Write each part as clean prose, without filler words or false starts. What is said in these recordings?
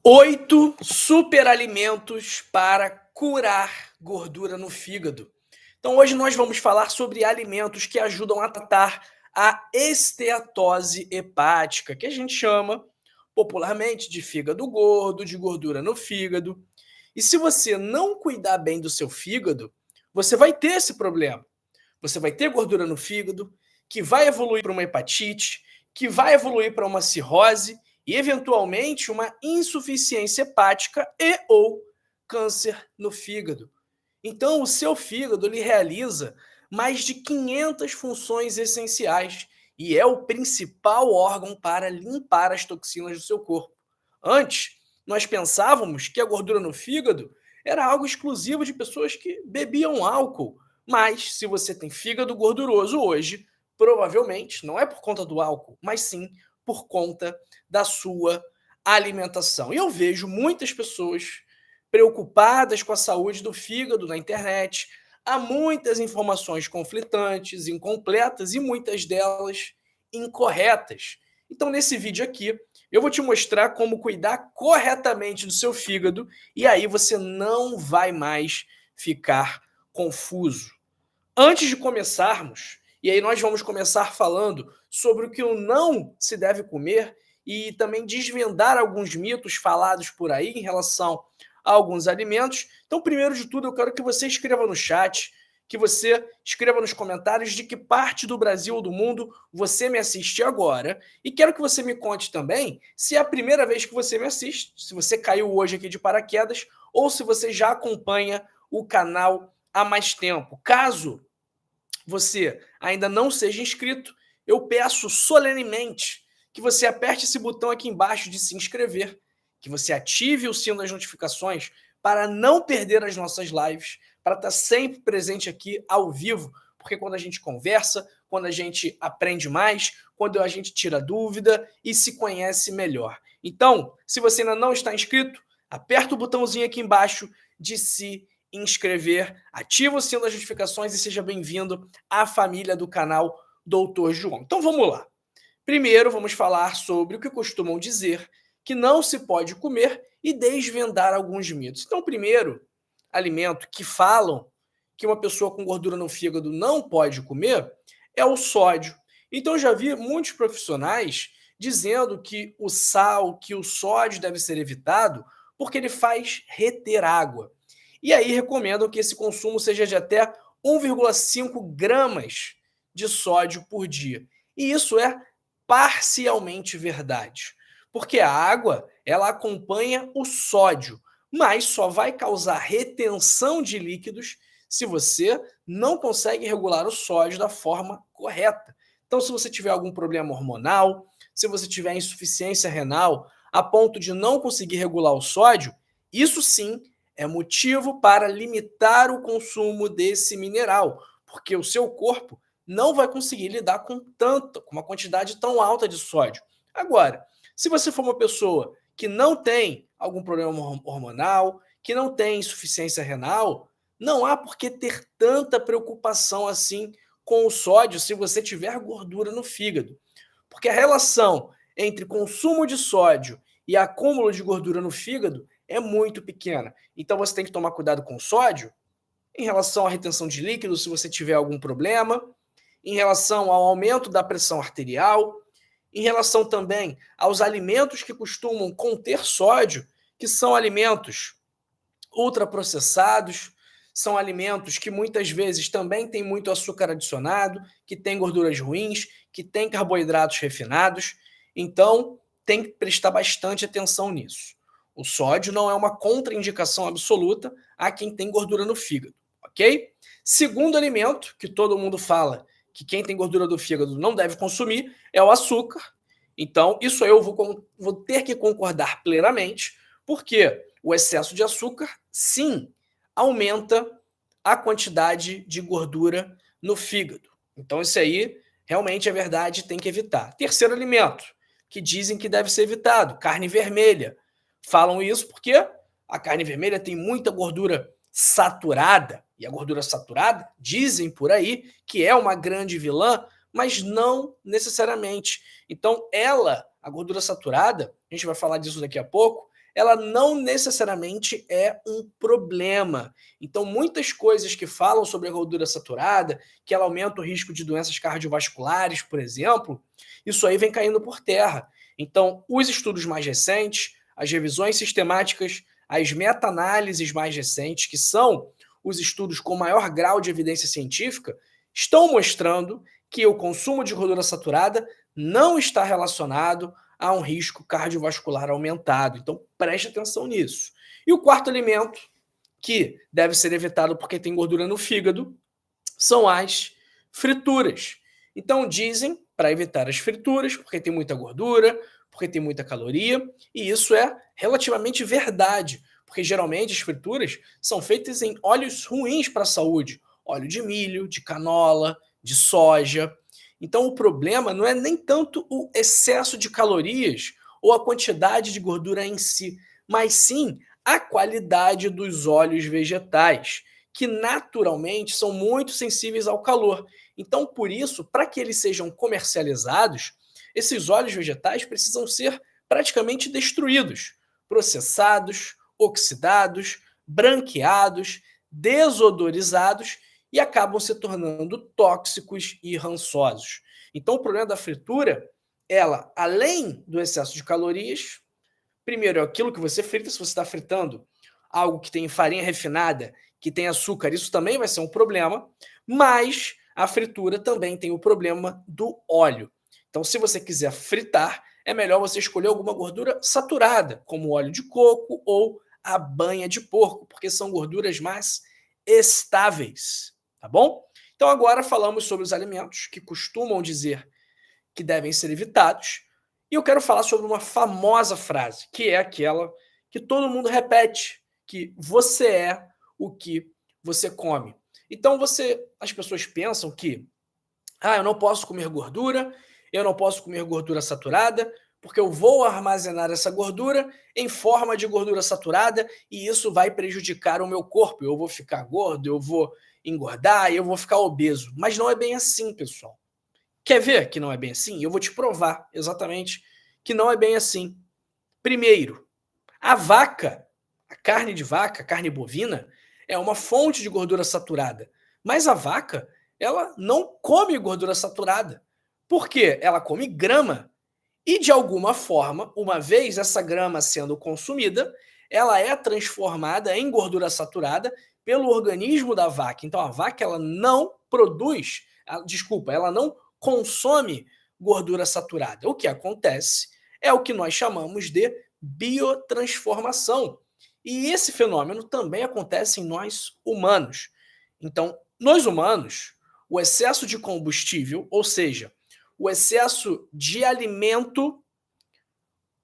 8 superalimentos para curar gordura no fígado. Então, hoje nós vamos falar sobre alimentos que ajudam a tratar a esteatose hepática, que a gente chama popularmente de fígado gordo, de gordura no fígado. E se você não cuidar bem do seu fígado, você vai ter esse problema. Você vai ter gordura no fígado, que vai evoluir para uma hepatite, que vai evoluir para uma cirrose e, eventualmente, uma insuficiência hepática e ou câncer no fígado. Então, o seu fígado ele realiza mais de 500 funções essenciais e é o principal órgão para limpar as toxinas do seu corpo. Antes, nós pensávamos que a gordura no fígado era algo exclusivo de pessoas que bebiam álcool, mas se você tem fígado gorduroso hoje, provavelmente não é por conta do álcool, mas sim por conta da sua alimentação. E eu vejo muitas pessoas preocupadas com a saúde do fígado na internet. Há muitas informações conflitantes, incompletas e muitas delas incorretas. Então, nesse vídeo aqui, eu vou te mostrar como cuidar corretamente do seu fígado e aí você não vai mais ficar confuso. Antes de começarmos, e aí nós vamos começar falando sobre o que não se deve comer e também desvendar alguns mitos falados por aí em relação a alguns alimentos. Então, primeiro de tudo, eu quero que você escreva no chat, que você escreva nos comentários de que parte do Brasil ou do mundo você me assiste agora. E quero que você me conte também se é a primeira vez que você me assiste, se você caiu hoje aqui de paraquedas ou se você já acompanha o canal há mais tempo. Caso você ainda não seja inscrito, eu peço solenemente que você aperte esse botão aqui embaixo de se inscrever, que você ative o sino das notificações para não perder as nossas lives, para estar sempre presente aqui ao vivo, porque quando a gente conversa, quando a gente aprende mais, quando a gente tira dúvida e se conhece melhor. Então, se você ainda não está inscrito, aperta o botãozinho aqui embaixo de se inscrever, ativa o sino das notificações e seja bem-vindo à família do canal Doutor João. Então vamos lá. Primeiro vamos falar sobre o que costumam dizer que não se pode comer e desvendar alguns mitos. Então, primeiro alimento que falam que uma pessoa com gordura no fígado não pode comer é o sódio. Então eu já vi muitos profissionais dizendo que o sal, que o sódio deve ser evitado porque ele faz reter água. E aí recomendam que esse consumo seja de até 1,5 gramas de sódio por dia. E isso é parcialmente verdade, porque a água ela acompanha o sódio, mas só vai causar retenção de líquidos se você não consegue regular o sódio da forma correta. Então, se você tiver algum problema hormonal, se você tiver insuficiência renal, a ponto de não conseguir regular o sódio, isso sim é motivo para limitar o consumo desse mineral, porque o seu corpo não vai conseguir lidar com uma quantidade tão alta de sódio. Agora, se você for uma pessoa que não tem algum problema hormonal, que não tem insuficiência renal, não há por que ter tanta preocupação assim com o sódio se você tiver gordura no fígado. Porque a relação entre consumo de sódio e acúmulo de gordura no fígado é muito pequena. Então você tem que tomar cuidado com o sódio em relação à retenção de líquidos, se você tiver algum problema, em relação ao aumento da pressão arterial, em relação também aos alimentos que costumam conter sódio, que são alimentos ultraprocessados, são alimentos que muitas vezes também têm muito açúcar adicionado, que têm gorduras ruins, que têm carboidratos refinados. Então, tem que prestar bastante atenção nisso. O sódio não é uma contraindicação absoluta a quem tem gordura no fígado, ok? Segundo alimento que todo mundo fala que quem tem gordura do fígado não deve consumir é o açúcar. Então, isso eu vou ter que concordar plenamente, porque o excesso de açúcar, sim, aumenta a quantidade de gordura no fígado. Então, isso aí realmente é verdade, tem que evitar. Terceiro alimento, que dizem que deve ser evitado, carne vermelha. Falam isso porque a carne vermelha tem muita gordura saturada, e a gordura saturada, dizem por aí, que é uma grande vilã, mas não necessariamente. Então, a gordura saturada, a gente vai falar disso daqui a pouco, ela não necessariamente é um problema. Então, muitas coisas que falam sobre a gordura saturada, que ela aumenta o risco de doenças cardiovasculares, por exemplo, isso aí vem caindo por terra. Então, os estudos mais recentes, as revisões sistemáticas, as meta-análises mais recentes, que são os estudos com maior grau de evidência científica, estão mostrando que o consumo de gordura saturada não está relacionado a um risco cardiovascular aumentado. Então, preste atenção nisso. E o quarto alimento, que deve ser evitado porque tem gordura no fígado, são as frituras. Então, dizem para evitar as frituras, porque tem muita gordura, porque tem muita caloria, e isso é relativamente verdade, porque geralmente as frituras são feitas em óleos ruins para a saúde, óleo de milho, de canola, de soja. Então o problema não é nem tanto o excesso de calorias ou a quantidade de gordura em si, mas sim a qualidade dos óleos vegetais, que naturalmente são muito sensíveis ao calor. Então, por isso, para que eles sejam comercializados, esses óleos vegetais precisam ser praticamente destruídos, processados, oxidados, branqueados, desodorizados e acabam se tornando tóxicos e rançosos. Então, o problema da fritura, ela, além do excesso de calorias, primeiro é aquilo que você frita, se você está fritando algo que tem farinha refinada, que tem açúcar, isso também vai ser um problema, mas a fritura também tem o problema do óleo. Então, se você quiser fritar, é melhor você escolher alguma gordura saturada, como óleo de coco ou a banha de porco, porque são gorduras mais estáveis, tá bom? Então, agora falamos sobre os alimentos que costumam dizer que devem ser evitados, e eu quero falar sobre uma famosa frase, que é aquela que todo mundo repete, que você é o que você come. Então, as pessoas pensam que eu não posso comer gordura, eu não posso comer gordura saturada, porque eu vou armazenar essa gordura em forma de gordura saturada e isso vai prejudicar o meu corpo. Eu vou ficar gordo, eu vou engordar, eu vou ficar obeso. Mas não é bem assim, pessoal. Quer ver que não é bem assim? Eu vou te provar exatamente que não é bem assim. Primeiro, a vaca, a carne de vaca, a carne bovina, é uma fonte de gordura saturada. Mas a vaca, ela não come gordura saturada. Por quê? Ela come grama. E, de alguma forma, uma vez essa grama sendo consumida, ela é transformada em gordura saturada pelo organismo da vaca. Então, a vaca ela não produz, ela não consome gordura saturada. O que acontece é o que nós chamamos de biotransformação. E esse fenômeno também acontece em nós humanos. Então, nos humanos, o excesso de combustível, ou seja, o excesso de alimento,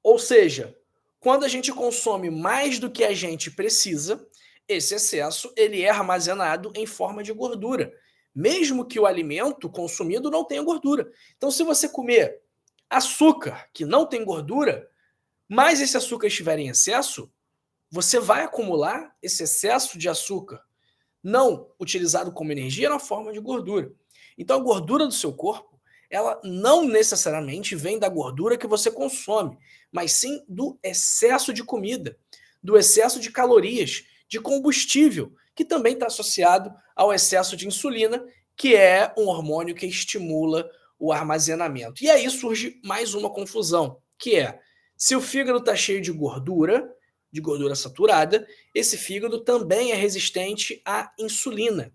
ou seja, quando a gente consome mais do que a gente precisa, esse excesso ele é armazenado em forma de gordura, mesmo que o alimento consumido não tenha gordura. Então, se você comer açúcar que não tem gordura, mas esse açúcar estiver em excesso, você vai acumular esse excesso de açúcar não utilizado como energia na forma de gordura. Então, a gordura do seu corpo, ela não necessariamente vem da gordura que você consome, mas sim do excesso de comida, do excesso de calorias, de combustível, que também está associado ao excesso de insulina, que é um hormônio que estimula o armazenamento. E aí surge mais uma confusão, que é, se o fígado está cheio de gordura saturada, esse fígado também é resistente à insulina.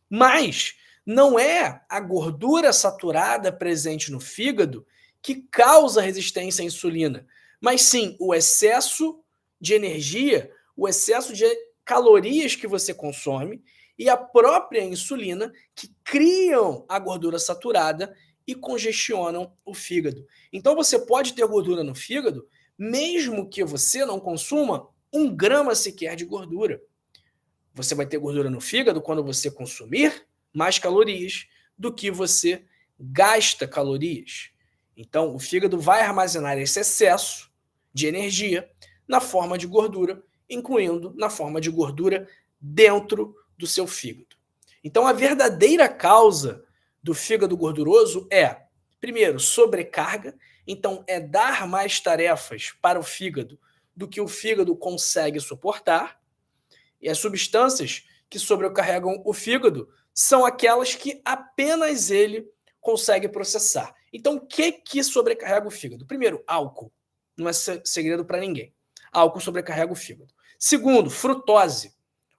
Mas não é a gordura saturada presente no fígado que causa resistência à insulina, mas sim o excesso de energia, o excesso de calorias que você consome e a própria insulina que criam a gordura saturada e congestionam o fígado. Então você pode ter gordura no fígado mesmo que você não consuma 1 grama sequer de gordura. Você vai ter gordura no fígado quando você consumir mais calorias do que você gasta calorias. Então, o fígado vai armazenar esse excesso de energia na forma de gordura, incluindo na forma de gordura dentro do seu fígado. Então, a verdadeira causa do fígado gorduroso é, primeiro, sobrecarga. Então, é dar mais tarefas para o fígado do que o fígado consegue suportar, e as substâncias que sobrecarregam o fígado são aquelas que apenas ele consegue processar. Então, o que sobrecarrega o fígado? Primeiro, álcool. Não é segredo para ninguém. Álcool sobrecarrega o fígado. Segundo, frutose.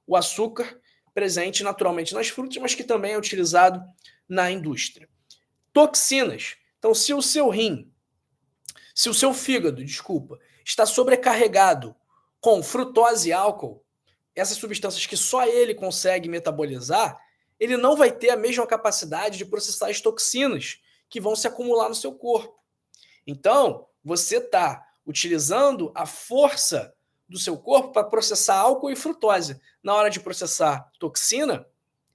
O açúcar presente naturalmente nas frutas, mas que também é utilizado na indústria. Toxinas. Então, se o seu fígado, está sobrecarregado com frutose e álcool, essas substâncias que só ele consegue metabolizar, ele não vai ter a mesma capacidade de processar as toxinas que vão se acumular no seu corpo. Então, você está utilizando a força do seu corpo para processar álcool e frutose. Na hora de processar toxina,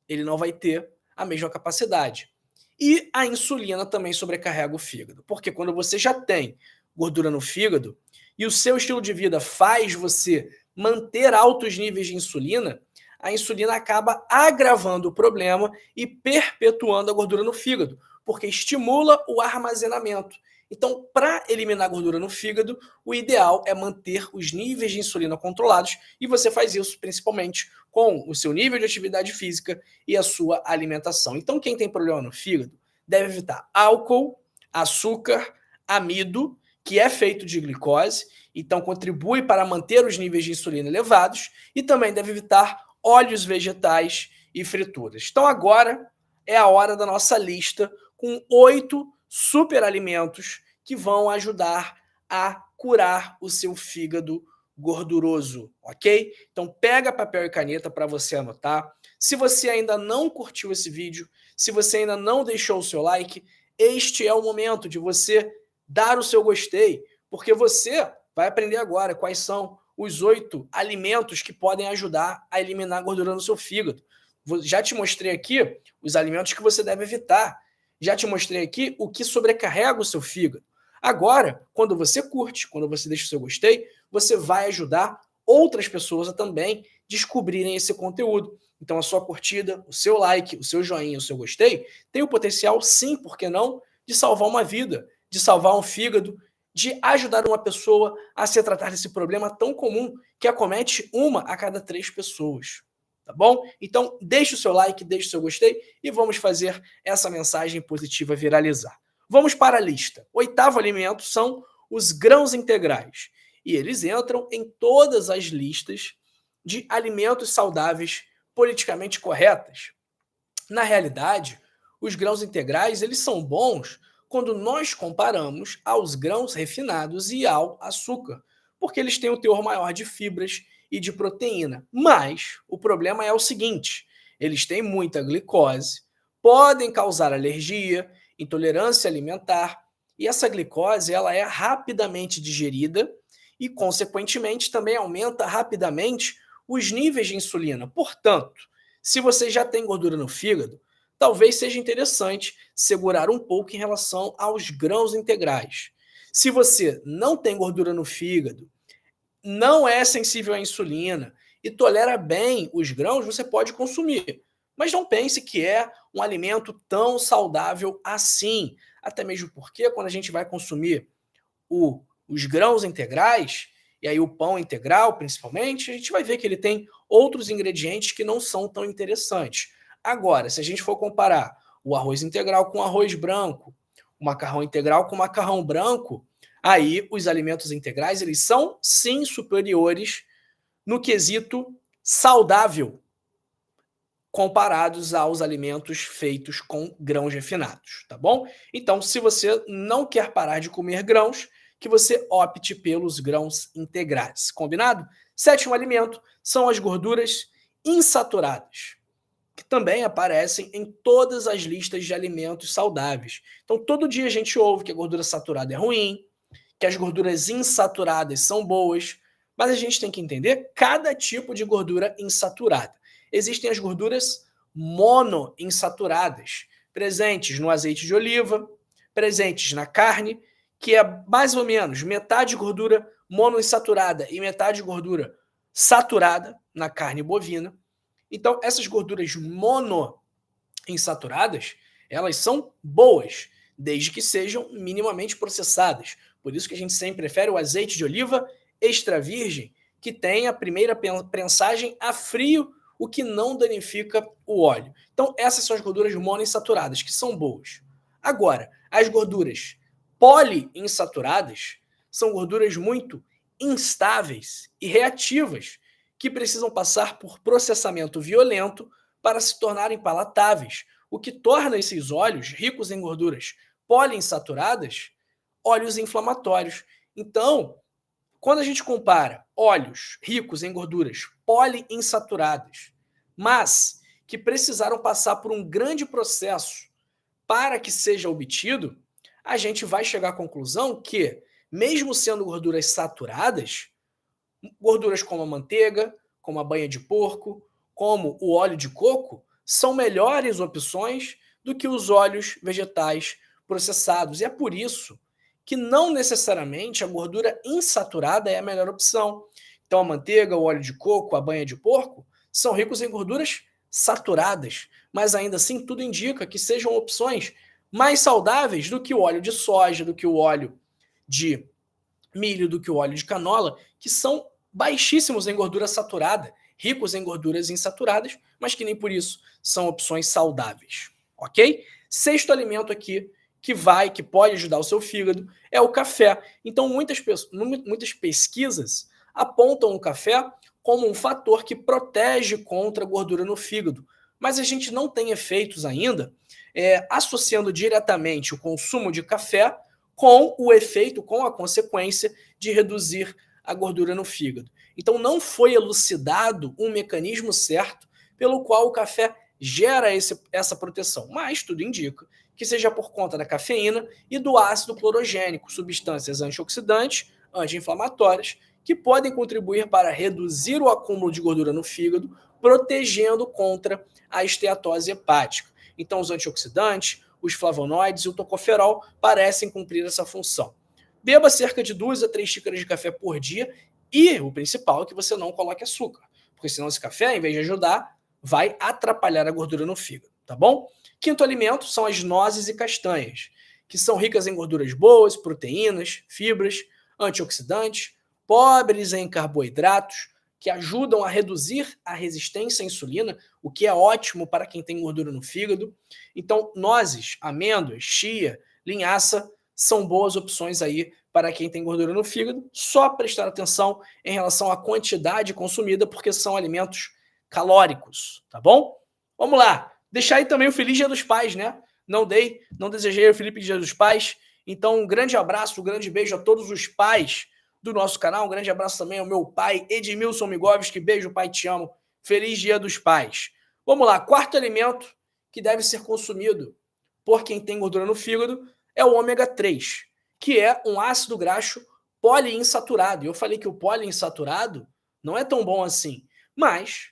ele não vai ter a mesma capacidade. E a insulina também sobrecarrega o fígado, porque quando você já tem gordura no fígado e o seu estilo de vida faz você manter altos níveis de insulina, a insulina acaba agravando o problema e perpetuando a gordura no fígado, porque estimula o armazenamento. Então, para eliminar a gordura no fígado, o ideal é manter os níveis de insulina controlados, e você faz isso principalmente com o seu nível de atividade física e a sua alimentação. Então, quem tem problema no fígado deve evitar álcool, açúcar, amido, que é feito de glicose, então contribui para manter os níveis de insulina elevados, e também deve evitar óleos vegetais e frituras. Então, agora é a hora da nossa lista com 8 superalimentos que vão ajudar a curar o seu fígado gorduroso, ok? Então pega papel e caneta para você anotar. Se você ainda não curtiu esse vídeo, se você ainda não deixou o seu like, este é o momento de você dar o seu gostei, porque você vai aprender agora quais são os 8 alimentos que podem ajudar a eliminar a gordura no seu fígado. Já te mostrei aqui os alimentos que você deve evitar. Já te mostrei aqui o que sobrecarrega o seu fígado. Agora, quando você curte, quando você deixa o seu gostei, você vai ajudar outras pessoas a também descobrirem esse conteúdo. Então, a sua curtida, o seu like, o seu joinha, o seu gostei, tem o potencial, sim, por que não, de salvar uma vida, de salvar um fígado, de ajudar uma pessoa a se tratar desse problema tão comum que acomete 1 a cada 3 pessoas. Tá bom? Então, deixe o seu like, deixe o seu gostei e vamos fazer essa mensagem positiva viralizar. Vamos para a lista. 8º alimento são os grãos integrais. E eles entram em todas as listas de alimentos saudáveis politicamente corretas. Na realidade, os grãos integrais eles são bons quando nós comparamos aos grãos refinados e ao açúcar, porque eles têm um teor maior de fibras e de proteína. Mas o problema é o seguinte: eles têm muita glicose, podem causar alergia, intolerância alimentar, e essa glicose ela é rapidamente digerida e, consequentemente, também aumenta rapidamente os níveis de insulina. Portanto, se você já tem gordura no fígado, talvez seja interessante segurar um pouco em relação aos grãos integrais. Se você não tem gordura no fígado, não é sensível à insulina e tolera bem os grãos, você pode consumir. Mas não pense que é um alimento tão saudável assim. Até mesmo porque quando a gente vai consumir os grãos integrais, e aí o pão integral principalmente, a gente vai ver que ele tem outros ingredientes que não são tão interessantes. Agora, se a gente for comparar o arroz integral com arroz branco, o macarrão integral com macarrão branco, aí os alimentos integrais eles são sim superiores no quesito saudável comparados aos alimentos feitos com grãos refinados, tá bom? Então, se você não quer parar de comer grãos, que você opte pelos grãos integrais, combinado? 7º alimento são as gorduras insaturadas, que também aparecem em todas as listas de alimentos saudáveis. Então, todo dia a gente ouve que a gordura saturada é ruim, que as gorduras insaturadas são boas, mas a gente tem que entender cada tipo de gordura insaturada. Existem as gorduras monoinsaturadas, presentes no azeite de oliva, presentes na carne, que é mais ou menos metade gordura monoinsaturada e metade gordura saturada na carne bovina. Então, essas gorduras monoinsaturadas, elas são boas, desde que sejam minimamente processadas. Por isso que a gente sempre prefere o azeite de oliva extra virgem, que tem a primeira prensagem a frio, o que não danifica o óleo. Então, essas são as gorduras monoinsaturadas, que são boas. Agora, as gorduras poliinsaturadas são gorduras muito instáveis e reativas, que precisam passar por processamento violento para se tornarem palatáveis, o que torna esses óleos ricos em gorduras poliinsaturadas óleos inflamatórios. Então, quando a gente compara óleos ricos em gorduras poliinsaturadas, mas que precisaram passar por um grande processo para que seja obtido, a gente vai chegar à conclusão que, mesmo sendo gorduras saturadas, gorduras como a manteiga, como a banha de porco, como o óleo de coco, são melhores opções do que os óleos vegetais processados. E é por isso que não necessariamente a gordura insaturada é a melhor opção. Então, a manteiga, o óleo de coco, a banha de porco são ricos em gorduras saturadas, mas ainda assim tudo indica que sejam opções mais saudáveis do que o óleo de soja, do que o óleo de milho, do que o óleo de canola, que são baixíssimos em gordura saturada, ricos em gorduras insaturadas, mas que nem por isso são opções saudáveis, ok? Sexto alimento aqui que pode ajudar o seu fígado é o café. Então, muitas pesquisas apontam o café como um fator que protege contra a gordura no fígado, mas a gente não tem efeitos ainda associando diretamente o consumo de café com o efeito, com a consequência de reduzir a gordura no fígado. Então, não foi elucidado um mecanismo certo pelo qual o café gera essa proteção, mas tudo indica que seja por conta da cafeína e do ácido clorogênico, substâncias antioxidantes, anti-inflamatórias, que podem contribuir para reduzir o acúmulo de gordura no fígado, protegendo contra a esteatose hepática. Então, os antioxidantes, os flavonoides e o tocoferol parecem cumprir essa função. Beba cerca de 2 a 3 xícaras de café por dia e o principal é que você não coloque açúcar, porque senão esse café, em vez de ajudar, vai atrapalhar a gordura no fígado, tá bom? Quinto alimento são as nozes e castanhas, que são ricas em gorduras boas, proteínas, fibras, antioxidantes, pobres em carboidratos, que ajudam a reduzir a resistência à insulina, o que é ótimo para quem tem gordura no fígado. Então, nozes, amêndoas, chia, linhaça são boas opções aí para quem tem gordura no fígado. Só prestar atenção em relação à quantidade consumida, porque são alimentos calóricos, tá bom? Vamos lá. Deixar aí também o Feliz Dia dos Pais, né? Não desejei o Felipe Dia dos Pais. Então, um grande abraço, um grande beijo a todos os pais do nosso canal. Um grande abraço também ao meu pai, Edmilson Migovski. Beijo, pai, te amo. Feliz Dia dos Pais. Vamos lá. Quarto alimento que deve ser consumido por quem tem gordura no fígado é o ômega 3, que é um ácido graxo poliinsaturado. E eu falei que o poliinsaturado não é tão bom assim, mas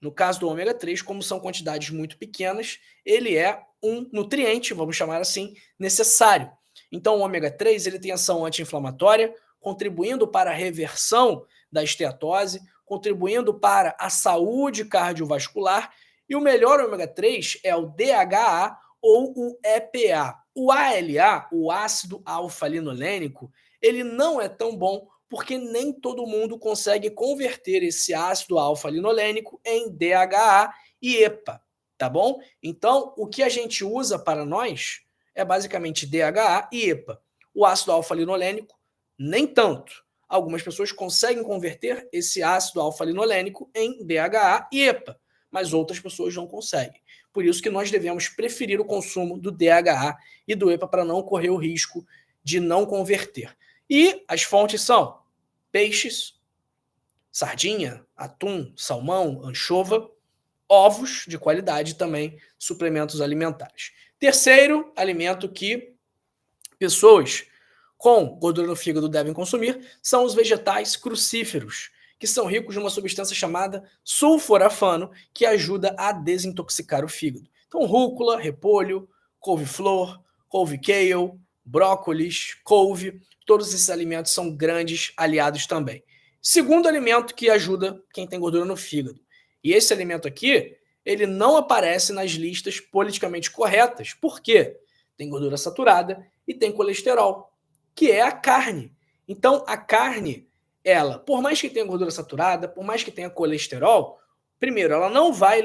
no caso do ômega 3, como são quantidades muito pequenas, ele é um nutriente, vamos chamar assim, necessário. Então, o ômega 3 ele tem ação anti-inflamatória, contribuindo para a reversão da esteatose, contribuindo para a saúde cardiovascular. E o melhor ômega 3 é o DHA ou o EPA. O ALA, o ácido alfa-linolênico, ele não é tão bom porque nem todo mundo consegue converter esse ácido alfa-linolênico em DHA e EPA, tá bom? Então, o que a gente usa para nós é basicamente DHA e EPA. O ácido alfa-linolênico, nem tanto. Algumas pessoas conseguem converter esse ácido alfa-linolênico em DHA e EPA, mas outras pessoas não conseguem. Por isso que nós devemos preferir o consumo do DHA e do EPA para não correr o risco de não converter. E as fontes são peixes, sardinha, atum, salmão, anchova, ovos de qualidade também, suplementos alimentares. Terceiro alimento que pessoas com gordura no fígado devem consumir são os vegetais crucíferos, que são ricos de uma substância chamada sulforafano, que ajuda a desintoxicar o fígado. Então, rúcula, repolho, couve-flor, couve-kale, brócolis, couve, todos esses alimentos são grandes aliados também. Segundo alimento que ajuda quem tem gordura no fígado. E esse alimento aqui, ele não aparece nas listas politicamente corretas. Por quê? Tem gordura saturada e tem colesterol, que é a carne. Então, a carne ela, por mais que tenha gordura saturada, por mais que tenha colesterol, primeiro, ela não vai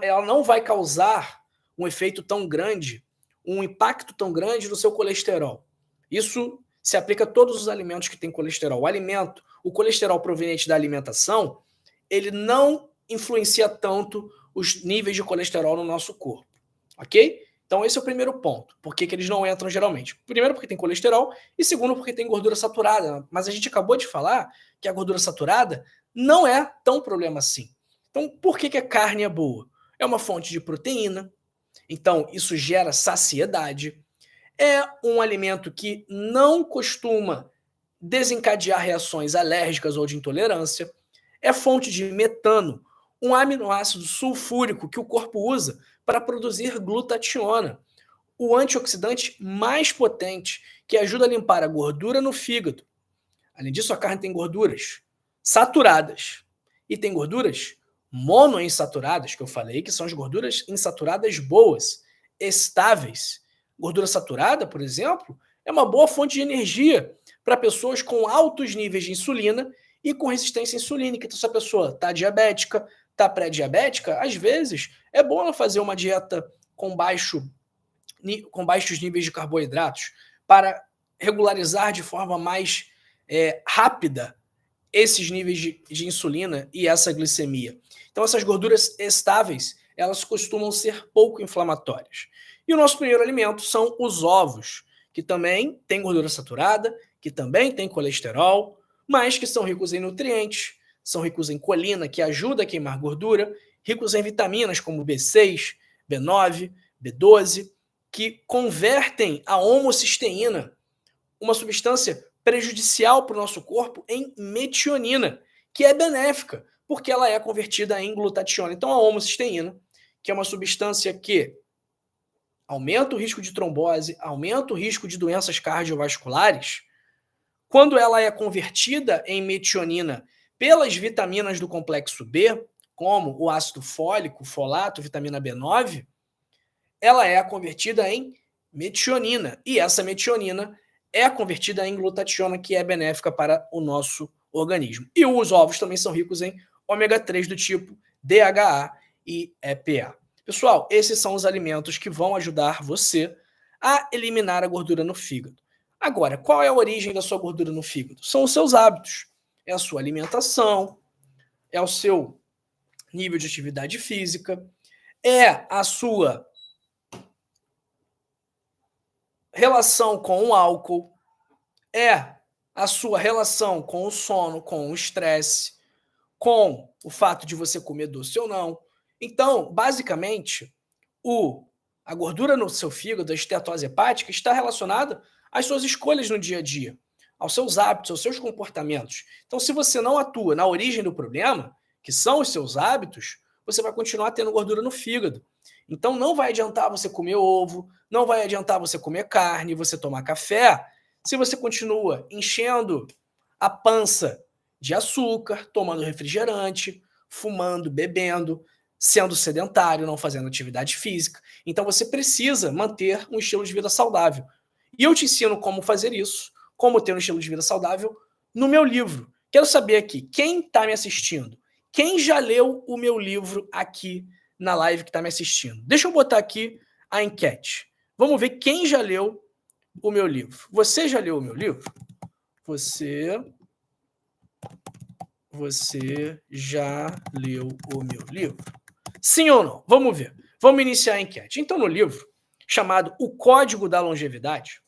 ela não vai causar um efeito tão grande, um impacto tão grande no seu colesterol. Isso se aplica a todos os alimentos que têm colesterol. O colesterol proveniente da alimentação, ele não influencia tanto os níveis de colesterol no nosso corpo, ok? Então esse é o primeiro ponto. Por que eles não entram geralmente? Primeiro porque tem colesterol e segundo porque tem gordura saturada. Mas a gente acabou de falar que a gordura saturada não é tão problema assim. Então por que a carne é boa? É uma fonte de proteína, então isso gera saciedade. É um alimento que não costuma desencadear reações alérgicas ou de intolerância. É fonte de metano, um aminoácido sulfúrico que o corpo usa para produzir glutationa, o antioxidante mais potente que ajuda a limpar a gordura no fígado. Além disso, a carne tem gorduras saturadas e tem gorduras monoinsaturadas, que eu falei, que são as gorduras insaturadas boas, estáveis. Gordura saturada, por exemplo, é uma boa fonte de energia para pessoas com altos níveis de insulina e com resistência insulínica. Então, se a pessoa está diabética, está pré-diabética, às vezes é bom ela fazer uma dieta com baixos níveis de carboidratos para regularizar de forma mais rápida esses níveis de insulina e essa glicemia. Então, essas gorduras estáveis, elas costumam ser pouco inflamatórias. E o nosso primeiro alimento são os ovos, que também têm gordura saturada, que também têm colesterol, mas que são ricos em nutrientes, são ricos em colina, que ajuda a queimar gordura, ricos em vitaminas como B6, B9, B12, que convertem a homocisteína, uma substância prejudicial para o nosso corpo, em metionina, que é benéfica, porque ela é convertida em glutationa. Então, a homocisteína, que é uma substância que aumenta o risco de trombose, aumenta o risco de doenças cardiovasculares, quando ela é convertida em metionina pelas vitaminas do complexo B, como o ácido fólico, folato, vitamina B9, ela é convertida em metionina. E essa metionina é convertida em glutationa, que é benéfica para o nosso organismo. E os ovos também são ricos em ômega 3 do tipo DHA e EPA. Pessoal, esses são os alimentos que vão ajudar você a eliminar a gordura no fígado. Agora, qual é a origem da sua gordura no fígado? São os seus hábitos. É a sua alimentação, é o seu nível de atividade física, é a sua relação com o álcool, é a sua relação com o sono, com o estresse, com o fato de você comer doce ou não. Então, basicamente, a gordura no seu fígado, a esteatose hepática, está relacionada às suas escolhas no dia a dia, aos seus hábitos, aos seus comportamentos. Então, se você não atua na origem do problema, que são os seus hábitos, você vai continuar tendo gordura no fígado. Então, não vai adiantar você comer ovo, não vai adiantar você comer carne, você tomar café, se você continua enchendo a pança de açúcar, tomando refrigerante, fumando, bebendo, sendo sedentário, não fazendo atividade física. Então você precisa manter um estilo de vida saudável. E eu te ensino como fazer isso, como ter um estilo de vida saudável, no meu livro. Quero saber aqui, quem está me assistindo? Quem já leu o meu livro aqui na live que está me assistindo? Deixa eu botar aqui a enquete. Vamos ver quem já leu o meu livro. Você já leu o meu livro? Você já leu o meu livro? Sim ou não? Vamos ver. Vamos iniciar a enquete. Então, no livro, chamado O Código da Longevidade,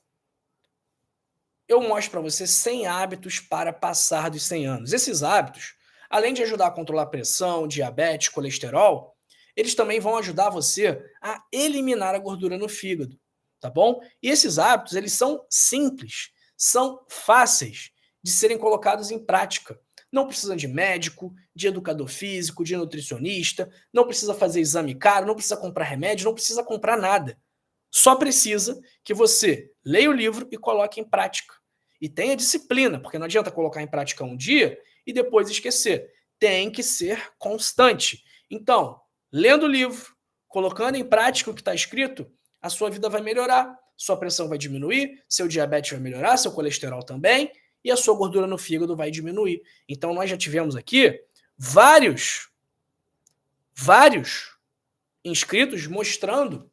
eu mostro para você 100 hábitos para passar dos 100 anos. Esses hábitos, além de ajudar a controlar a pressão, diabetes, colesterol, eles também vão ajudar você a eliminar a gordura no fígado, tá bom? E esses hábitos, eles são simples, são fáceis de serem colocados em prática. Não precisa de médico, de educador físico, de nutricionista, não precisa fazer exame caro, não precisa comprar remédio, não precisa comprar nada. Só precisa que você leia o livro e coloque em prática. E tenha disciplina, porque não adianta colocar em prática um dia e depois esquecer. Tem que ser constante. Então, lendo o livro, colocando em prática o que está escrito, a sua vida vai melhorar, sua pressão vai diminuir, seu diabetes vai melhorar, seu colesterol também, e a sua gordura no fígado vai diminuir. Então nós já tivemos aqui vários inscritos mostrando,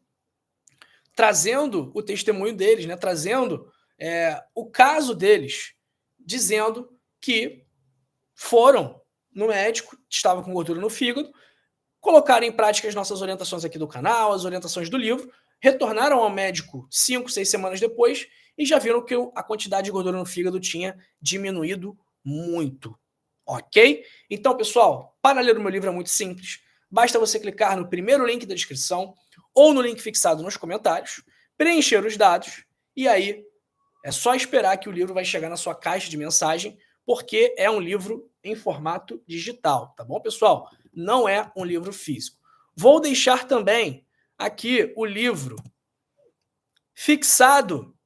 trazendo o testemunho deles, né, trazendo o caso deles, dizendo que foram no médico, estava com gordura no fígado, colocaram em prática as nossas orientações aqui do canal, as orientações do livro, retornaram ao médico 5, 6 semanas depois e já viram que a quantidade de gordura no fígado tinha diminuído muito. Ok? Então, pessoal, para ler o meu livro é muito simples. Basta você clicar no primeiro link da descrição ou no link fixado nos comentários, preencher os dados e aí é só esperar que o livro vai chegar na sua caixa de mensagem, porque é um livro em formato digital, tá bom, pessoal? Não é um livro físico. Vou deixar também aqui o livro fixado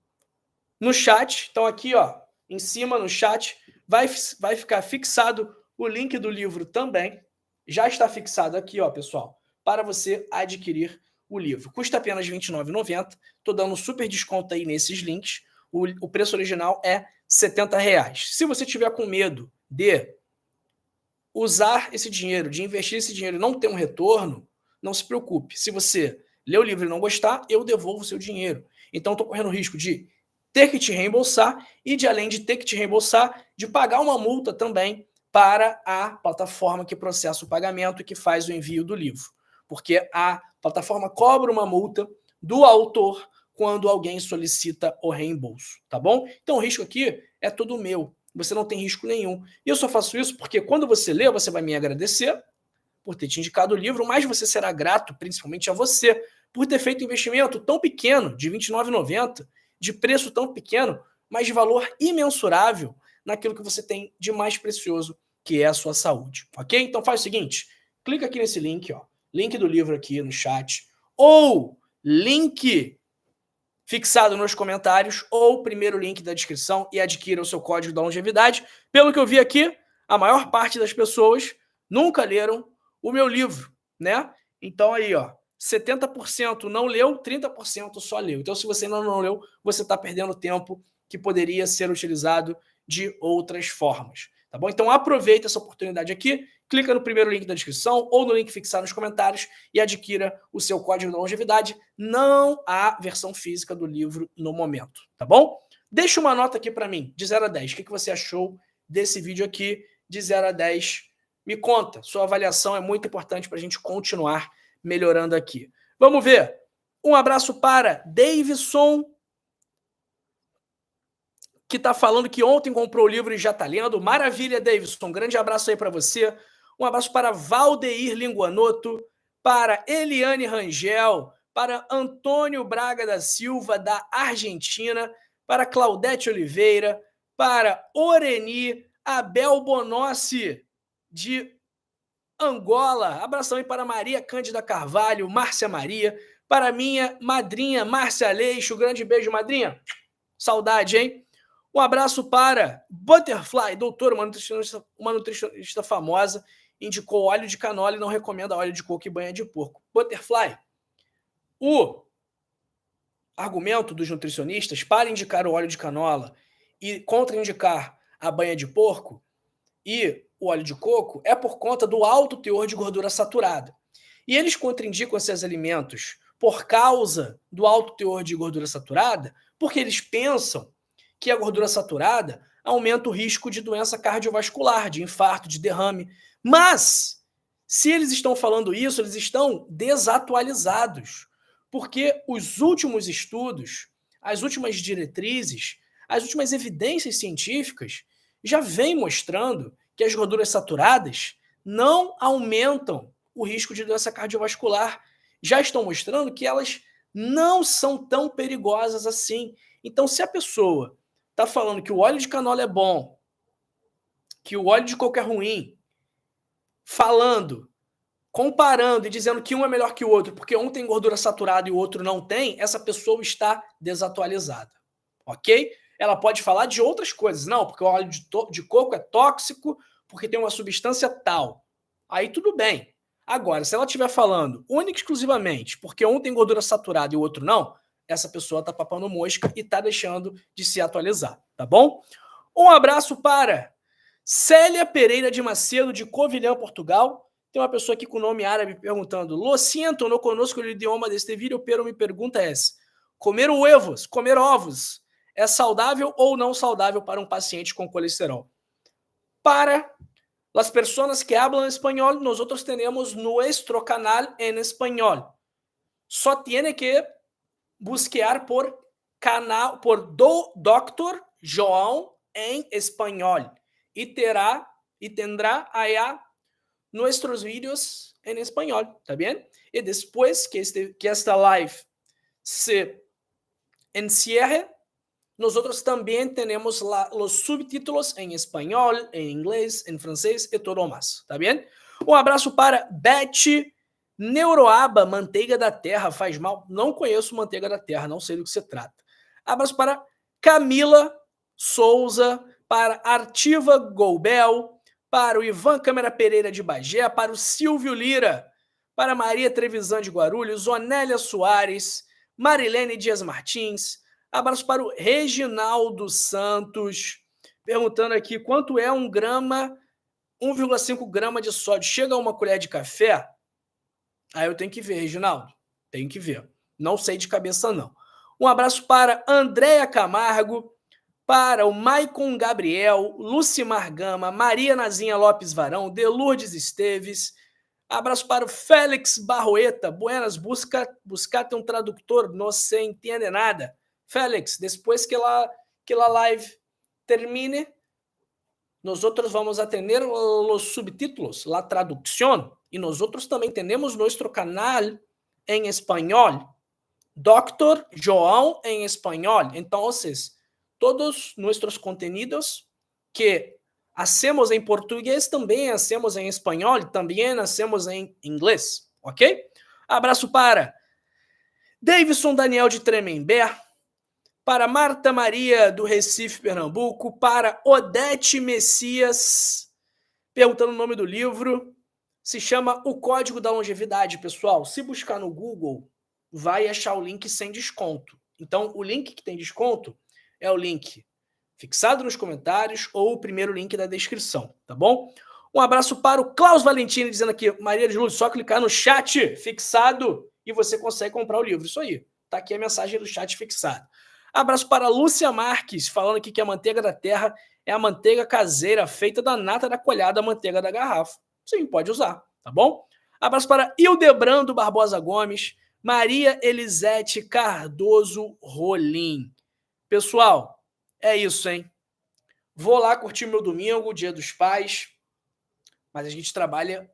no chat. Então aqui, ó, em cima no chat, vai ficar fixado o link do livro também. Já está fixado aqui, ó, pessoal, para você adquirir o livro. Custa apenas R$ 29,90. Estou dando um super desconto aí nesses links. O preço original é R$ 70,00. Se você tiver com medo de usar esse dinheiro, de investir esse dinheiro e não ter um retorno, não se preocupe. Se você ler o livro e não gostar, eu devolvo o seu dinheiro. Então, estou correndo o risco de ter que te reembolsar e, de além de ter que te reembolsar, de pagar uma multa também para a plataforma que processa o pagamento e que faz o envio do livro. Porque a plataforma cobra uma multa do autor quando alguém solicita o reembolso, tá bom? Então, o risco aqui é todo meu. Você não tem risco nenhum. E eu só faço isso porque quando você lê, você vai me agradecer por ter te indicado o livro, mas você será grato, principalmente a você, por ter feito um investimento tão pequeno, de R$ 29,90, de preço tão pequeno, mas de valor imensurável naquilo que você tem de mais precioso, que é a sua saúde, ok? Então faz o seguinte, clica aqui nesse link, ó, link do livro aqui no chat, ou link fixado nos comentários, ou primeiro link da descrição e adquira o seu código da longevidade. Pelo que eu vi aqui, a maior parte das pessoas nunca leram o meu livro, né? Então aí, ó, 70% não leu, 30% só leu. Então, se você ainda não leu, você está perdendo tempo que poderia ser utilizado de outras formas, tá bom? Então, aproveita essa oportunidade aqui, clica no primeiro link da descrição ou no link fixado nos comentários e adquira o seu código da longevidade. Não há versão física do livro no momento, tá bom? Deixa uma nota aqui para mim, de 0 a 10. O que você achou desse vídeo aqui, de 0 a 10? Me conta, sua avaliação é muito importante para a gente continuar melhorando aqui. Vamos ver. Um abraço para Davidson, que está falando que ontem comprou o livro e já está lendo. Maravilha, Davidson. Um grande abraço aí para você. Um abraço para Valdeir Linguanotto, para Eliane Rangel, para Antônio Braga da Silva, da Argentina, para Claudete Oliveira, para Oreni, Abel Bonossi, de Angola. Abração aí para Maria Cândida Carvalho, Márcia Maria, para minha madrinha Márcia Aleixo. Grande beijo, madrinha. Saudade, hein? Um abraço para Butterfly, doutora, uma nutricionista famosa, indicou óleo de canola e não recomenda óleo de coco e banha de porco. Butterfly, o argumento dos nutricionistas para indicar o óleo de canola e contraindicar a banha de porco e o óleo de coco é por conta do alto teor de gordura saturada. E eles contraindicam esses alimentos por causa do alto teor de gordura saturada, porque eles pensam que a gordura saturada aumenta o risco de doença cardiovascular, de infarto, de derrame. Mas, se eles estão falando isso, eles estão desatualizados, porque os últimos estudos, as últimas diretrizes, as últimas evidências científicas já vêm mostrando que as gorduras saturadas não aumentam o risco de doença cardiovascular. Já estão mostrando que elas não são tão perigosas assim. Então, se a pessoa está falando que o óleo de canola é bom, que o óleo de coco é ruim, comparando e dizendo que um é melhor que o outro, porque um tem gordura saturada e o outro não tem, essa pessoa está desatualizada, ok? Ela pode falar de outras coisas. Não, porque o óleo de coco é tóxico, porque tem uma substância tal. Aí tudo bem. Agora, se ela estiver falando única e exclusivamente porque um tem gordura saturada e o outro não, essa pessoa está papando mosca e está deixando de se atualizar, tá bom? Um abraço para Célia Pereira de Macedo, de Covilhã, Portugal. Tem uma pessoa aqui com nome árabe perguntando: Lo siento, no conozco o idioma deste vídeo, pero mi pergunta é: comer ovos, é saudável ou não saudável para um paciente com colesterol? Para as pessoas que hablam espanhol, nós temos nosso canal em espanhol. Só tiene que buscar por canal, por Dr. João em espanhol e tendrá allá nossos vídeos em espanhol, tá bem? E depois que esta live se encierre, nós também temos os subtítulos em espanhol, em inglês, em francês e tudo mais, tá bem? Um abraço para Beth Neuroaba, manteiga da terra faz mal. Não conheço manteiga da terra, não sei do que se trata. Abraço para Camila Souza, para Artiva Golbel, para o Ivan Câmara Pereira de Bagé, para o Silvio Lira, para Maria Trevisan de Guarulhos, Onélia Soares, Marilene Dias Martins. Abraço para o Reginaldo Santos, perguntando aqui quanto é 1,5 grama de sódio. Chega a uma colher de café? Aí eu tenho que ver, Reginaldo. Tenho que ver. Não sei de cabeça, não. Um abraço para Andréa Camargo, para o Maicon Gabriel, Lucimar Gama, Maria Nazinha Lopes Varão, Delurdes Esteves. Abraço para o Félix Barroeta. Buenas, buscate um tradutor, não se entende nada. Félix, depois que a live termine, nós vamos atender os subtítulos, a tradução, e nós também temos nosso canal em espanhol, Dr. João em espanhol. Então, todos nossos conteúdos que hacemos em português também hacemos em espanhol, também hacemos em inglês, ok? Abraço para Davidson Daniel de Tremembé, para Marta Maria do Recife, Pernambuco, para Odete Messias, perguntando o nome do livro, se chama O Código da Longevidade, pessoal. Se buscar no Google, vai achar o link sem desconto. Então, o link que tem desconto é o link fixado nos comentários ou o primeiro link da descrição, tá bom? Um abraço para o Klaus Valentini, dizendo aqui, Maria de Luz, só clicar no chat fixado e você consegue comprar o livro. Isso aí, tá aqui a mensagem do chat fixado. Abraço para a Lúcia Marques, falando aqui que a manteiga da terra é a manteiga caseira feita da nata da colhada manteiga da garrafa. Sim, pode usar, tá bom? Abraço para Hildebrando Barbosa Gomes, Maria Elisete Cardoso Rolim. Pessoal, é isso, hein? Vou lá curtir meu domingo, Dia dos Pais, mas a gente trabalha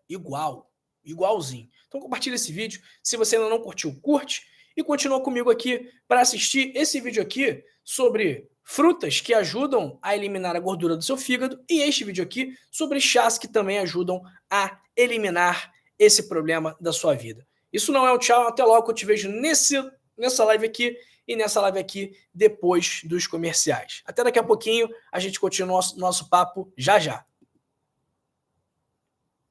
igualzinho. Então compartilha esse vídeo. Se você ainda não curtiu, curte e continua comigo aqui para assistir esse vídeo aqui sobre frutas que ajudam a eliminar a gordura do seu fígado e este vídeo aqui sobre chás que também ajudam a eliminar esse problema da sua vida. Isso não é um tchau, até logo, que eu te vejo nessa live aqui e nessa live aqui depois dos comerciais. Até daqui a pouquinho, a gente continua nosso papo já já.